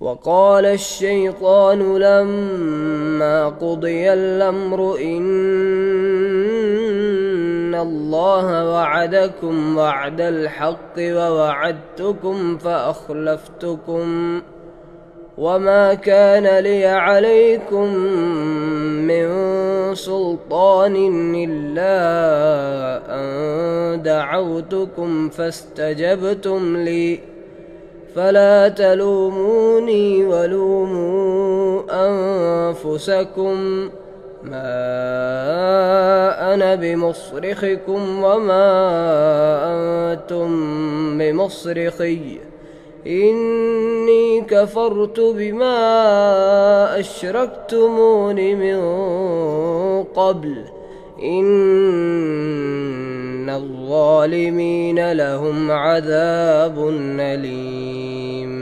وقال الشيطان لما قضي الأمر إن الله وعدكم وعد الحق ووعدتكم فأخلفتكم وما كان لي عليكم من سلطان إلا أن دعوتكم فاستجبتم لي فلا تلوموني ولوموا أنفسكم ما أنا بمصرخكم وما أنتم بمصرخي إني كفرت بما أشركتمون من قبل إن الظالمين لهم عذاب أليم.